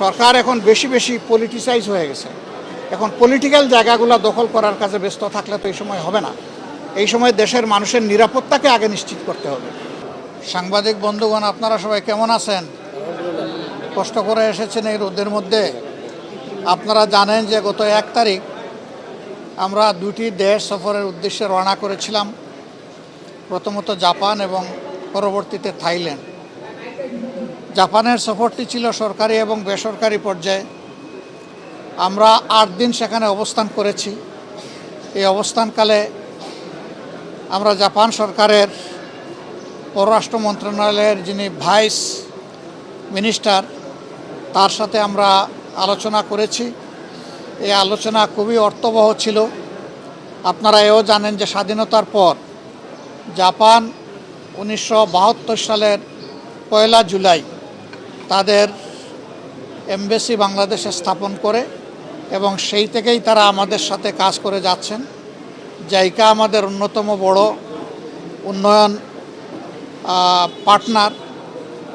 সরকার এখন বেশি বেশি পলিটিসাইজ হয়ে গেছে। এখন পলিটিক্যাল জায়গাগুলো দখল করার কাজে ব্যস্ত থাকলে তো এই সময় হবে না। এই সময় দেশের মানুষের নিরাপত্তাকে আগে নিশ্চিত করতে হবে। সাংবাদিক বন্ধুগণ, আপনারা সবাই কেমন আছেন? কষ্ট করে এসেছেন এই রোদের মধ্যে। আপনারা জানেন যে গত 1 তারিখ আমরা 2টি দেশ সফরের উদ্দেশ্যে রওনা করেছিলাম, প্রথমত জাপান এবং পরবর্তীতে থাইল্যান্ড। জাপানের সফরটি ছিল সরকারি এবং বেসরকারি পর্যায়ে। আমরা 8 দিন সেখানে অবস্থান করেছি। এই অবস্থানকালে আমরা জাপান সরকারের পররাষ্ট্র মন্ত্রণালয়ের যিনি ভাইস মিনিস্টার, তার সাথে আমরা আলোচনা করেছি। এই আলোচনা খুবই অর্থবহ ছিল। আপনারা এও জানেন যে স্বাধীনতার পর জাপান 1972 সালের 1 জুলাই তাদের এমবেসি বাংলাদেশে স্থাপন করে এবং সেই থেকেই তারা আমাদের সাথে কাজ করে যাচ্ছেন। জাইকা আমাদের অন্যতম বড় উন্নয়ন পার্টনার,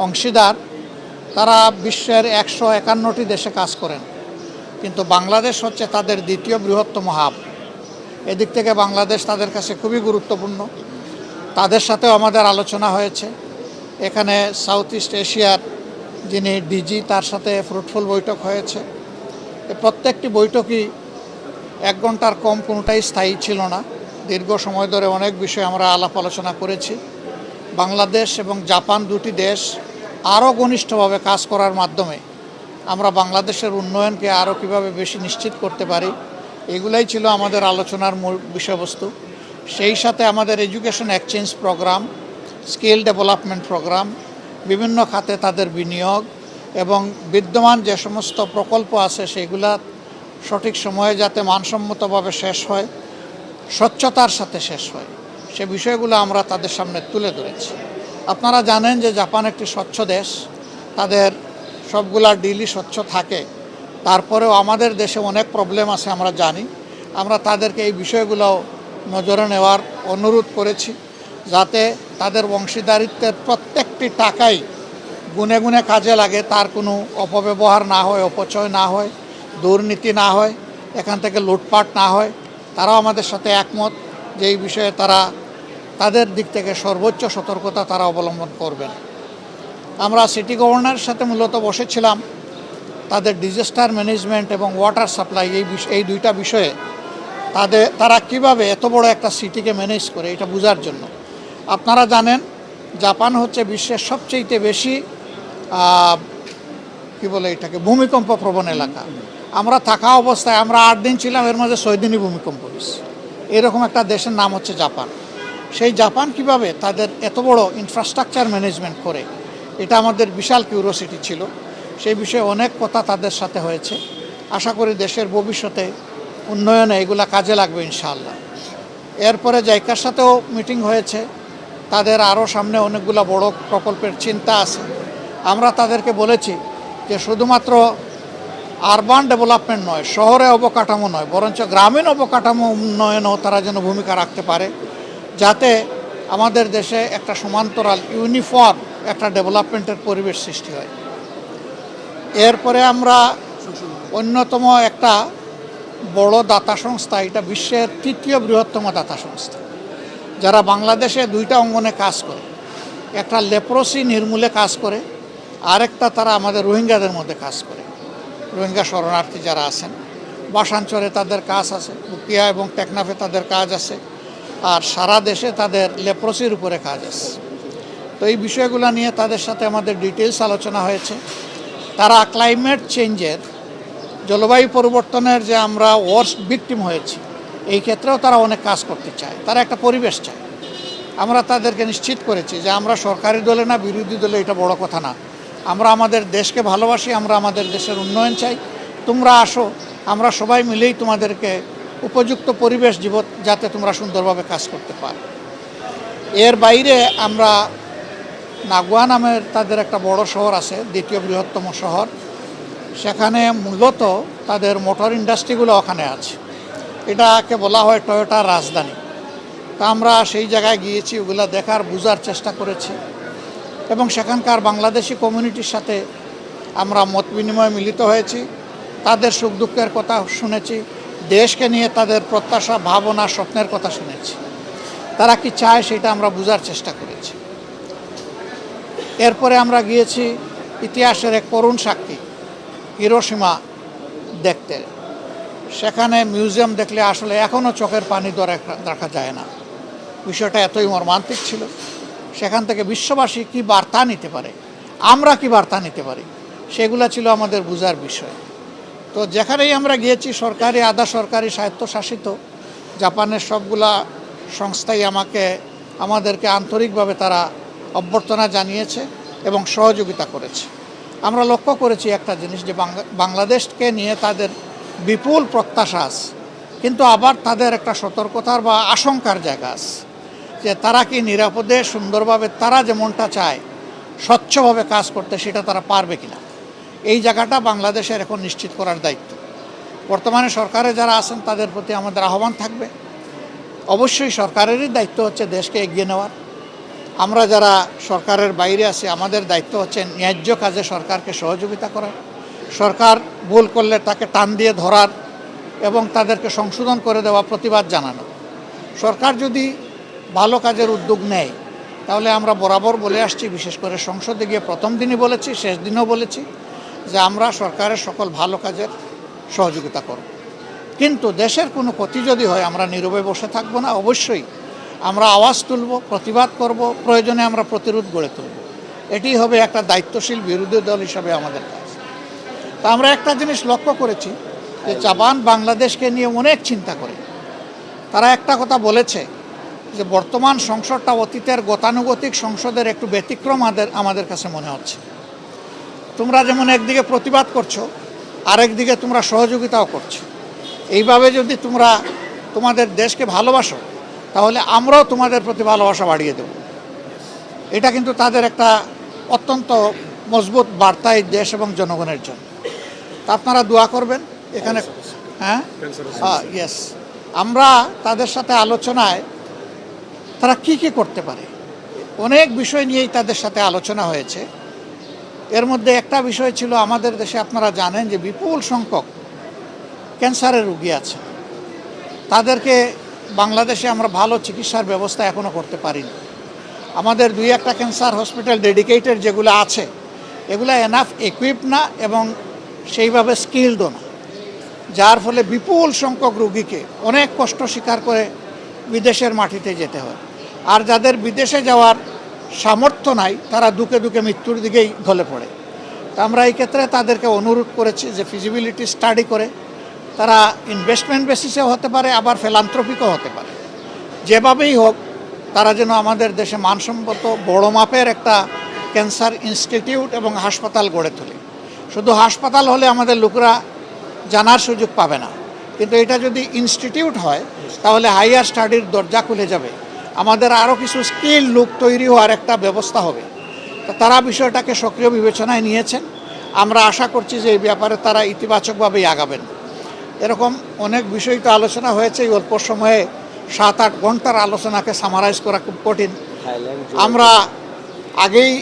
অংশীদার। তারা বিশ্বের 151টি দেশে কাজ করেন, কিন্তু বাংলাদেশ হচ্ছে তাদের দ্বিতীয় বৃহত্তম হাব। এদিক থেকে বাংলাদেশ তাদের কাছে খুবই গুরুত্বপূর্ণ। তাদের সাথেও আমাদের আলোচনা হয়েছে। এখানে সাউথ ইস্ট এশিয়ার যিনি ডিজি, তার সাথে ফ্রুটফুল বৈঠক হয়েছে। প্রত্যেকটি বৈঠকই 1 ঘন্টার কম, কোনোটাই স্থায়ী ছিল না। দীর্ঘ সময় ধরে অনেক বিষয়ে আমরা আলাপ আলোচনা করেছি। বাংলাদেশ এবং জাপান 2টি দেশ আরও ঘনিষ্ঠভাবে কাজ করার মাধ্যমে আমরা বাংলাদেশের উন্নয়নকে আরও কীভাবে বেশি নিশ্চিত করতে পারি, এগুলাই ছিল আমাদের আলোচনার মূল বিষয়বস্তু। সেই সাথে আমাদের education exchange program, skill development program, বিভিন্ন খাতে তাদের বিনিয়োগ এবং বিদ্যমান যে সমস্ত প্রকল্প আছে সেগুলা সঠিক সময়ে যাতে মানসম্মতভাবে শেষ হয়, স্বচ্ছতার সাথে শেষ হয়, সে বিষয়গুলো আমরা তাদের সামনে তুলে ধরেছি। আপনারা জানেন যে জাপান একটি স্বচ্ছ দেশ, তাদের সবগুলা ডিলই স্বচ্ছ থাকে। তারপরেও আমাদের দেশে অনেক প্রবলেম আছে আমরা জানি। আমরা তাদেরকে এই বিষয়গুলো নজরে নেওয়ার অনুরোধ করেছি, যাতে তাদের অংশীদারিত্বের প্রত্যেকটি টাকাই গুনে গুনে কাজে লাগে, তার কোনো অপব্যবহার না হয়, অপচয় না হয়, দুর্নীতি না হয়, এখান থেকে লুটপাট না হয়। তারাও আমাদের সাথে একমত যে এই বিষয়ে তারা তাদের দিক থেকে সর্বোচ্চ সতর্কতা তারা অবলম্বন করবেন। আমরা সিটি গভর্নরের সাথে মূলত বসেছিলাম তাদের ডিজাস্টার ম্যানেজমেন্ট এবং ওয়াটার সাপ্লাই এই 2টা বিষয়ে তারা কিভাবে এত বড় একটা সিটিকে ম্যানেজ করে এটা বোঝার জন্য। আপনারা জানেন জাপান হচ্ছে বিশ্বের সবচেয়ে বেশি এটাকে ভূমিকম্প প্রবণ এলাকা। আমরা থাকা অবস্থায় আমরা 8 দিন ছিলাম, এর মাঝে 6 দিনই ভূমিকম্প হয়েছে। এরকম একটা দেশের নাম হচ্ছে জাপান। সেই জাপান কিভাবে তাদের এত বড় ইনফ্রাস্ট্রাকচার ম্যানেজমেন্ট করে, এটা আমাদের বিশাল কিউরিওসিটি ছিল। সেই বিষয়ে অনেক কথা তাদের সাথে হয়েছে। আশা করি দেশের ভবিষ্যতে উন্নয়নে এগুলা কাজে লাগবে ইনশাআল্লাহ। এরপরে জাইকার সাথেও মিটিং হয়েছে। তাদের আরও সামনে অনেকগুলো বড় প্রকল্পের চিন্তা আছে। আমরা তাদেরকে বলেছি যে শুধুমাত্র আরবান ডেভেলপমেন্ট নয়, শহরে অবকাঠামো নয়, বরঞ্চ গ্রামীণ অবকাঠামো উন্নয়নেও তারা যেন ভূমিকা রাখতে পারে, যাতে আমাদের দেশে একটা সমান্তরাল ইউনিফর্ম একটা ডেভেলপমেন্টের পরিবেশ সৃষ্টি হয়। এরপরে আমরা অন্যতম একটা বড় দাতা সংস্থা, এটা বিশ্বের 3য় বৃহত্তম দাতা সংস্থা, যারা বাংলাদেশে 2টা অঙ্গনে কাজ করে। একটা লেপ্রোসি নির্মূলে কাজ করে, আরেকটা তারা আমাদের রোহিঙ্গাদের মধ্যে কাজ করে। রোহিঙ্গা শরণার্থী যারা আছেন, বাসাঞ্চলে তাদের কাজ আছে, উকিয়া এবং টেকনাফে তাদের কাজ আছে, আর সারা দেশে তাদের লেপ্রোসির উপরে কাজ আছে। তো এই বিষয়গুলো নিয়ে তাদের সাথে আমাদের ডিটেলস আলোচনা হয়েছে। তারা ক্লাইমেট চেঞ্জের, জলবায়ু পরিবর্তনের যে আমরা ওয়ার্স্ট ভিকটিম হয়েছি, এই ক্ষেত্রেও তারা অনেক কাজ করতে চায়। তারা একটা পরিবেশ চায়। আমরা তাদেরকে নিশ্চিত করেছি যে আমরা সরকারি দলে না বিরোধী দলে, এটা বড় কথা না। আমরা আমাদের দেশকে ভালোবাসি, আমরা আমাদের দেশের উন্নয়ন চাই। তোমরা আসো, আমরা সবাই মিলেই তোমাদেরকে উপযুক্ত পরিবেশ দিব, যাতে তোমরা সুন্দরভাবে কাজ করতে পারো। এর বাইরে আমরা নাগোয়া নামের তাদের একটা বড় শহর আছে, 2য় বৃহত্তম শহর। সেখানে মূলত তাদের মোটর ইন্ডাস্ট্রিগুলো ওখানে আছে। এটাকে বলা হয় টয়োটার রাজধানী। তা আমরা সেই জায়গায় গিয়েছি, ওগুলো দেখার বোঝার চেষ্টা করেছি এবং সেখানকার বাংলাদেশি কমিউনিটির সাথে আমরা মত বিনিময়ে মিলিত হয়েছি, তাদের সুখ দুঃখের কথা শুনেছি, দেশকে নিয়ে তাদের প্রত্যাশা, ভাবনা, স্বপ্নের কথা শুনেছি। তারা কি চায় সেটা আমরা বোঝার চেষ্টা করেছি। এরপরে আমরা গিয়েছি ইতিহাসের এক করুণ সাক্ষী হিরোশিমা দেখতে। সেখানে মিউজিয়াম দেখলে আসলে এখনও চোখের পানি ধরে রাখা যায় না। বিষয়টা এতই মর্মান্তিক ছিল। সেখান থেকে বিশ্ববাসী কী বার্তা নিতে পারে, আমরা কি বার্তা নিতে পারি, সেগুলো ছিল আমাদের বোঝার বিষয়। তো যেখানেই আমরা গিয়েছি, সরকারি, আধা সরকারি, স্বায়ত্তশাসিত জাপানের সবগুলা সংস্থাই আমাদেরকে আন্তরিকভাবে তারা অভ্যর্থনা জানিয়েছে এবং সহযোগিতা করেছে। আমরা লক্ষ্য করেছি একটা জিনিস, যে বাংলাদেশকে নিয়ে তাদের বিপুল প্রত্যাশা আছে, কিন্তু আবার তাদের একটা সতর্কতার বা আশঙ্কার জায়গা আছে, যে তারা কি নিরাপদে সুন্দরভাবে তারা যেমনটা চায় স্বচ্ছভাবে কাজ করতে, সেটা তারা পারবে কিনা। এই জায়গাটা বাংলাদেশের এখন নিশ্চিত করার দায়িত্ব। বর্তমানে সরকারে যারা আছেন তাদের প্রতি আমাদের আহ্বান থাকবে, অবশ্যই সরকারেরই দায়িত্ব হচ্ছে দেশকে এগিয়ে নেওয়ার। আমরা যারা সরকারের বাইরে আছি, আমাদের দায়িত্ব হচ্ছে ন্যায্য কাজে সরকারকে সহযোগিতা করার, সরকার ভুল করলে তাকে টান দিয়ে ধরার এবং তাদেরকে সংশোধন করে দেওয়া, প্রতিবাদ জানানো। সরকার যদি ভালো কাজের উদ্যোগ নেয়, তাহলে আমরা বরাবর বলে আসছি, বিশেষ করে সংসদে গিয়ে প্রথম দিনই বলেছি, শেষ দিনও বলেছি, যে আমরা সরকারের সকল ভালো কাজের সহযোগিতা করব। কিন্তু দেশের কোনো ক্ষতি যদি হয়, আমরা নীরবে বসে থাকবো না। অবশ্যই আমরা আওয়াজ তুলব, প্রতিবাদ করব, প্রয়োজনে আমরা প্রতিরোধ গড়ে তুলব। এটি হবে একটা দায়িত্বশীল বিরোধী দল হিসাবে আমাদের কাজ। তা আমরা একটা জিনিস লক্ষ্য করেছি, যে জাপান বাংলাদেশকে নিয়ে অনেক চিন্তা করে। তারা একটা কথা বলেছে, যে বর্তমান সংসদটা অতীতের গতানুগতিক সংসদের একটু ব্যতিক্রম আমাদের কাছে মনে হচ্ছে। তোমরা যেমন একদিকে প্রতিবাদ করছো, আরেকদিকে তোমরা সহযোগিতাও করছো। এইভাবে যদি তোমরা তোমাদের দেশকে ভালোবাসো, তাহলে আমরাও তোমাদের প্রতি ভালোবাসা বাড়িয়ে দেব। এটা কিন্তু তাদের একটা অত্যন্ত মজবুত বার্তা এই দেশ এবং জনগণের জন্য। তা আপনারা দোয়া করবেন এখানে। হ্যাঁ, ইয়েস, আমরা তাদের সাথে আলোচনায় তারা কি কি করতে পারে, অনেক বিষয় নিয়েই তাদের সাথে আলোচনা হয়েছে। এর মধ্যে একটা বিষয় ছিল, আমাদের দেশে আপনারা জানেন যে বিপুল সংখ্যক ক্যান্সারের রোগী আছে। তাদেরকে বাংলাদেশে আমরা ভালো চিকিৎসার ব্যবস্থা এখনও করতে পারিনি। আমাদের 2-1টা ক্যান্সার হসপিটাল ডেডিকেটেড যেগুলো আছে, এগুলো এনাফ ইকুইপ না এবং সেইভাবে স্কিলডও না, যার ফলে বিপুল সংখ্যক রোগীকে অনেক কষ্ট স্বীকার করে বিদেশের মাটিতে যেতে হয়। আর যাদের বিদেশে যাওয়ার সামর্থ্য নাই, তারা দুকে দুকে মৃত্যুর দিকেই ঢলে পড়ে। তা আমরা এই ক্ষেত্রে তাদেরকে অনুরোধ করেছি যে ফিজিবিলিটি স্টাডি করে, তারা ইনভেস্টমেন্ট বেসিসেও হতে পারে, আবার ফিলান্থ্রপিকও হতে পারে, যেভাবেই হোক তারা যেন আমাদের দেশে মানসম্মত বড় মাপের একটা ক্যান্সার ইনস্টিটিউট এবং হাসপাতাল গড়ে তোলে। শুধু হাসপাতাল হলে আমাদের লোকরা জানার সুযোগ পাবে না, কিন্তু এটা যদি ইনস্টিটিউট হয়, তাহলে হাইয়ার স্টাডির দরজা খুলে যাবে, আমাদের আরও কিছু স্কিল লোক তৈরি হওয়ার একটা ব্যবস্থা হবে। তারা বিষয়টাকে সক্রিয় বিবেচনায় নিয়েছেন। আমরা আশা করছি যে এই ব্যাপারে তারা ইতিবাচকভাবেই আগাবেন। এরকম অনেক বিষয় তো আলোচনা হয়েছে। এই অল্প সময়ে 7-8 ঘন্টার আলোচনাকে সামারাইজ করা খুব কঠিন। আমরা আগেই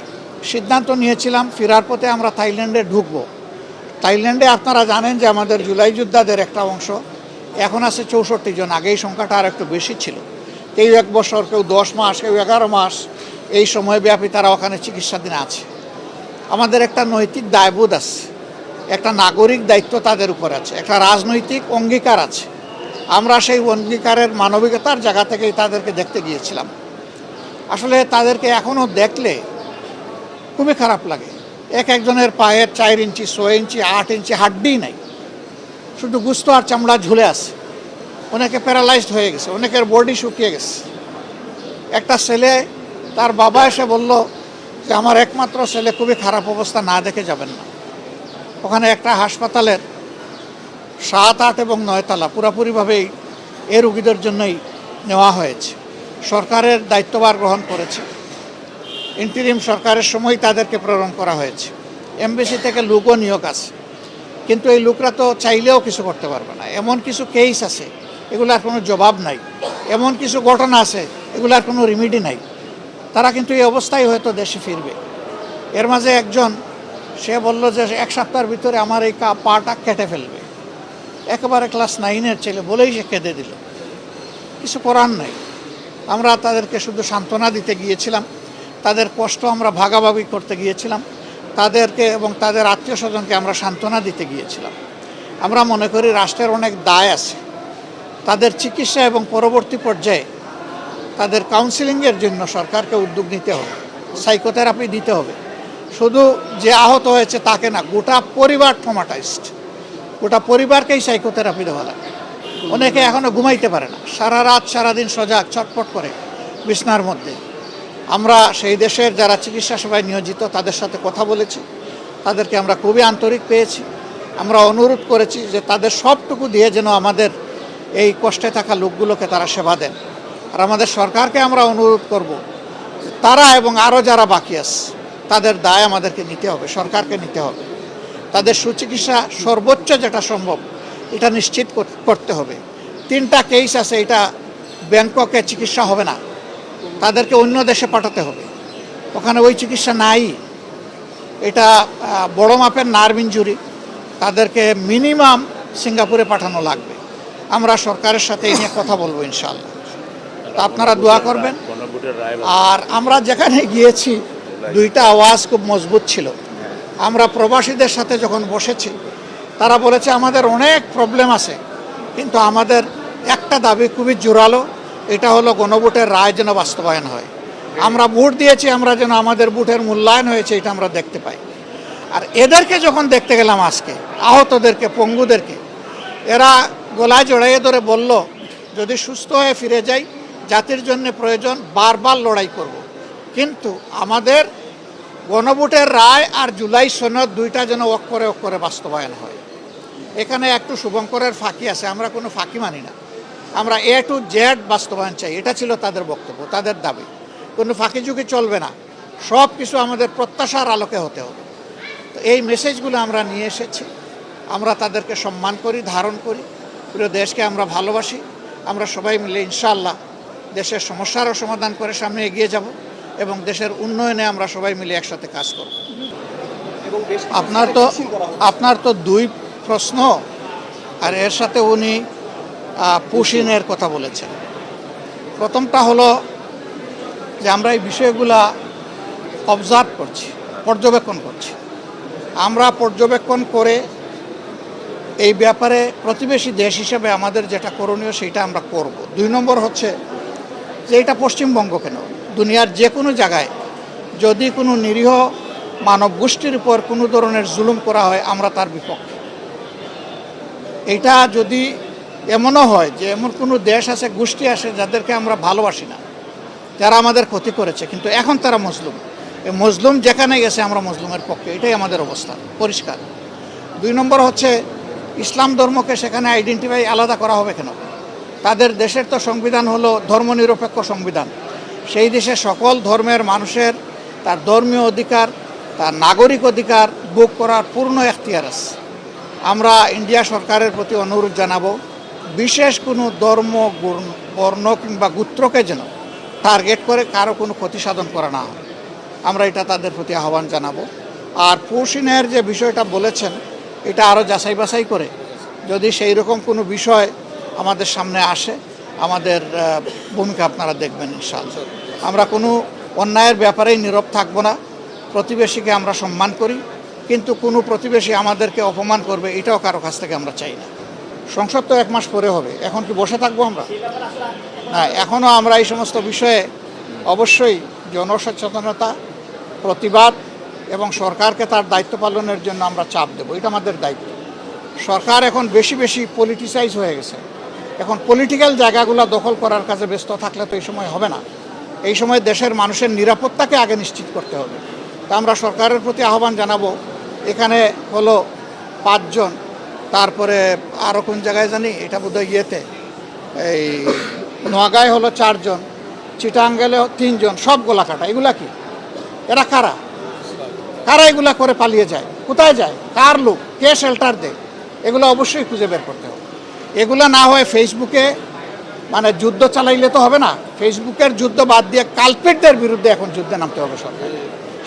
সিদ্ধান্ত নিয়েছিলাম, ফেরার পথে আমরা থাইল্যান্ডে ঢুকবো। থাইল্যান্ডে আপনারা জানেন যে আমাদের জুলাই যোদ্ধাদের একটা অংশ এখন আছে 64 জন। আগে এই সংখ্যাটা আর একটু বেশি ছিল। কেউ 1 বছর, কেউ 10 মাস, কেউ 11 মাস, এই সময়ব্যাপী তারা ওখানে চিকিৎসাধীন আছে। আমাদের একটা নৈতিক দায়বোধ আছে, একটা নাগরিক দায়িত্ব তাদের উপর আছে, একটা রাজনৈতিক অঙ্গীকার আছে। আমরা সেই অঙ্গীকারের মানবিকতার জায়গা থেকেই তাদেরকে দেখতে গিয়েছিলাম। আসলে তাদেরকে এখনও দেখলে খুবই খারাপ লাগে। একজনের পায়ের 4 ইঞ্চি, 6 ইঞ্চি, 8 ইঞ্চি হাড্ডি নাই, শুধু গুস্ত আর চামড়া ঝুলে আছে। অনেকে প্যারালাইজড হয়ে গেছে, অনেকের বডি শুকিয়ে গেছে। একটা ছেলে, তার বাবা এসে বলল যে আমার একমাত্র ছেলে খুবই খারাপ অবস্থা, না দেখে যাবেন না। ওখানে একটা হাসপাতালের 7, 8 এবং 9 তলা পুরোপুরিভাবেই এই রোগীদের জন্যই নেওয়া হয়েছে। সরকারের দায়িত্বভার গ্রহণ করেছে, ইন্টিরিম সরকারের সময় তাদেরকে প্রেরণ করা হয়েছে। এমবিসি থেকে লোকও নিয়োগ আছে, কিন্তু এই লোকরা তো চাইলেও কিছু করতে পারবে না। এমন কিছু কেস আছে, এগুলার কোনো জবাব নাই। এমন কিছু ঘটনা আছে, এগুলার কোনো রিমিডি নাই। তারা কিন্তু এই অবস্থায় হয়তো দেশে ফিরবে। এর মাঝে একজন সে বলল যে 1 সপ্তাহের ভিতরে আমার এই পাটা কেটে ফেলবে। একেবারে ক্লাস 9-এর ছেলে বলেই সে কেঁদে দিল। কিছু করার নাই। আমরা তাদেরকে শুধু সান্ত্বনা দিতে গিয়েছিলাম, তাদের কষ্ট আমরা ভাগাভাগি করতে গিয়েছিলাম, তাদেরকে এবং তাদের আত্মীয় স্বজনকে আমরা সান্ত্বনা দিতে গিয়েছিলাম। আমরা মনে করি রাষ্ট্রের অনেক দায় আছে, তাদের চিকিৎসা এবং পরবর্তী পর্যায়ে তাদের কাউন্সিলিংয়ের জন্য সরকারকে উদ্যোগ নিতে হবে, সাইকোথেরাপি দিতে হবে। শুধু যে আহত হয়েছে তাকে না, গোটা পরিবার ট্রমাটাইজড, গোটা পরিবারকেই সাইকোথেরাপি দেওয়া লাগে। অনেকে এখনও ঘুমাইতে পারে না, সারা রাত সারাদিন সজাগ ছটফট করে বিছনার মধ্যে। আমরা সেই দেশের যারা চিকিৎসা সেবায় নিয়োজিত তাদের সাথে কথা বলেছি, তাদেরকে আমরা খুবই আন্তরিক পেয়েছি। আমরা অনুরোধ করেছি যে তাদের সবটুকু দিয়ে যেন আমাদের এই কষ্টে থাকা লোকগুলোকে তারা সেবা দেন। আর আমাদের সরকারকে আমরা অনুরোধ করব তারা এবং আরও যারা বাকি আছে তাদের দায় আমাদেরকে নিতে হবে, সরকারকে নিতে হবে। তাদের সুচিকিৎসা সর্বোচ্চ যেটা সম্ভব এটা নিশ্চিত করতে হবে। 3টা কেস আছে, এটা ব্যাংককে চিকিৎসা হবে না, তাদেরকে অন্য দেশে পাঠাতে হবে, ওখানে ওই চিকিৎসা নাই। এটা বড় মাপের নার্ভ ইনজুরি, তাদেরকে মিনিমাম সিঙ্গাপুরে পাঠানো লাগবে। আমরা সরকারের সাথে এই নিয়ে কথা বলবো ইনশাআল্লাহ। তা আপনারা দোয়া করবেন। আর আমরা যেখানে গিয়েছি 2টা আওয়াজ খুব মজবুত ছিল। আমরা প্রবাসীদের সাথে যখন বসেছি তারা বলেছে আমাদের অনেক প্রবলেম আছে, কিন্তু আমাদের একটা দাবি খুবই জোরালো, এটা হলো গণভোটের রায় যেন বাস্তবায়ন হয়। আমরা ভোট দিয়েছি, আমরা যেন আমাদের ভোটের মূল্যায়ন হয়েছে এটা আমরা দেখতে পাই। আর এদেরকে যখন দেখতে গেলাম আজকে, আহতদেরকে, পঙ্গুদেরকে, এরা গলায় জড়াইয়ে ধরে বলল যদি সুস্থ হয়ে ফিরে যাই জাতির জন্য প্রয়োজন বারবার লড়াই করব। কিন্তু আমাদের গণভোটের রায় আর জুলাই সনদ 2টা যেন অক্ষরে বাস্তবায়ন হয়। এখানে একটু শুভঙ্করের ফাঁকি আছে, আমরা কোনো ফাঁকি মানি না। আমরা A to Z বাস্তবায়ন চাই, এটা ছিল তাদের বক্তব্য, তাদের দাবি। কোনো ফাঁকি ঝুঁকি চলবে না, সব কিছু আমাদের প্রত্যাশার আলোকে হতে হবে। তো এই মেসেজগুলো আমরা নিয়ে এসেছি। আমরা তাদেরকে সম্মান করি, ধারণ করি, পুরো দেশকে আমরা ভালোবাসি। আমরা সবাই মিলে ইনশাআল্লাহ দেশের সমস্যারও সমাধান করে সামনে এগিয়ে যাব এবং দেশের উন্নয়নে আমরা সবাই মিলে একসাথে কাজ করব। আপনার তো 2 প্রশ্ন, আর এর সাথে উনি পুশিনের কথা বলেছেন। প্রথমটা হলো যে আমরা এই বিষয়গুলা অবজার্ভ করছি, পর্যবেক্ষণ করছি। আমরা পর্যবেক্ষণ করে এই ব্যাপারে প্রতিবেশী দেশ হিসেবে আমাদের যেটা করণীয় সেটা আমরা করব। 2 নম্বর হচ্ছে যে এটা পশ্চিমবঙ্গ কেন, দুনিয়ার যে কোনো জায়গায় যদি কোনো নিরীহ মানব গোষ্ঠীর উপর কোনো ধরনের জুলুম করা হয় আমরা তার বিপক্ষে। এটা যদি এমনও হয় যে এমন কোনো দেশ আছে, গোষ্ঠী আছে যাদেরকে আমরা ভালোবাসি না, যারা আমাদের ক্ষতি করেছে, কিন্তু এখন তারা মজলুম, এই মজলুম যেখানে গেছে আমরা মজলুমের পক্ষে, এটাই আমাদের অবস্থা পরিষ্কার। 2 নম্বর হচ্ছে ইসলাম ধর্মকে সেখানে আইডেন্টিফাই আলাদা করা হবে কেন? তাদের দেশের তো সংবিধান হলো ধর্মনিরপেক্ষ সংবিধান। সেই দেশে সকল ধর্মের মানুষের তার ধর্মীয় অধিকার, তার নাগরিক অধিকার ভোগ করার পূর্ণ এখতিয়ার আছে। আমরা ইন্ডিয়া সরকারের প্রতি অনুরোধ জানাবো বিশেষ কোনো ধর্ম, বর্ণ কিংবা গোত্রকে যেন টার্গেট করে কারো কোনো ক্ষতি সাধন করা না হয়। আমরা এটা তাদের প্রতি আহ্বান জানাবো। আর পুশিনের যে বিষয়টা বলেছেন এটা আরও যাচাই বাছাই করে যদি সেই রকম কোনো বিষয় আমাদের সামনে আসে আমাদের ভূমিকা আপনারা দেখবেন ইনশাআল্লাহ। আমরা কোনো অন্যায়ের ব্যাপারেই নীরব থাকবো না। প্রতিবেশীকে আমরা সম্মান করি, কিন্তু কোনো প্রতিবেশী আমাদেরকে অপমান করবে এটাও কারো কাছ থেকে আমরা চাই না। সংসদ তো 1 মাস পরে হবে, এখন কি বসে থাকবো আমরা? না, এখনও আমরা এই সমস্ত বিষয়ে অবশ্যই জনসচেতনতা, প্রতিবাদ এবং সরকারকে তার দায়িত্ব পালনের জন্য আমরা চাপ দেব, এটা আমাদের দায়িত্ব। সরকার এখন বেশি পলিটিসাইজ হয়ে গেছে, এখন পলিটিক্যাল জায়গাগুলো দখল করার কাজে ব্যস্ত থাকলে তো এই সময় হবে না। এই সময় দেশের মানুষের নিরাপত্তাকে আগে নিশ্চিত করতে হবে। তা আমরা সরকারের প্রতি আহ্বান জানাবো, এখানে হলো 5 জন, তারপরে আরও কোন জায়গায় জানি এটা বোধহয় ইয়েতে এই নোয়াগাঁয় হলো 4 জন, চিটাঙ্গেলে 3 জন, সব গোলা কাটা। এগুলা কি? এরা কারা এগুলা করে পালিয়ে যায়? কোথায় যায়? কার লোক? কে শেল্টার দেয়? এগুলো অবশ্যই খুঁজে বের করতে হবে। এগুলো না হয় ফেসবুকে মানে যুদ্ধ চালাইলে তো হবে না। ফেসবুকের যুদ্ধ বাদ দিয়ে কালপিটদের বিরুদ্ধে এখন যুদ্ধে নামতে হবে সরকার,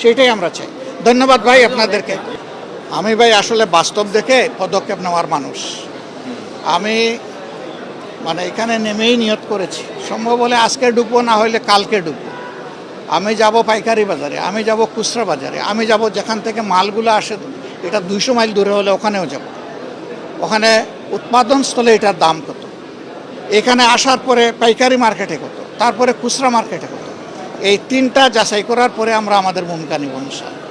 সেইটাই আমরা চাই। ধন্যবাদ ভাই আপনাদেরকে। আমি ভাই আসলে বাস্তব দেখে পদক্ষেপ নেওয়ার মানুষ। আমি মানে এখানে নেমেই নিয়ত করেছি, সম্ভব হলে আজকে ডুববো, না হলে কালকে ডুববো। আমি যাব পাইকারি বাজারে, আমি যাব খুচরা বাজারে, আমি যাব যেখান থেকে মালগুলো আসে, এটা 200 মাইল দূরে হলে ওখানেও যাব। ওখানে উৎপাদন স্থলে এটার দাম কত, এখানে আসার পরে পাইকারি মার্কেটে কত, তারপরে খুচরা মার্কেটে কত, এই তিনটা যাচাই করার পরে আমরা আমাদের ভূমিকা নিব ইনশাআল্লাহ।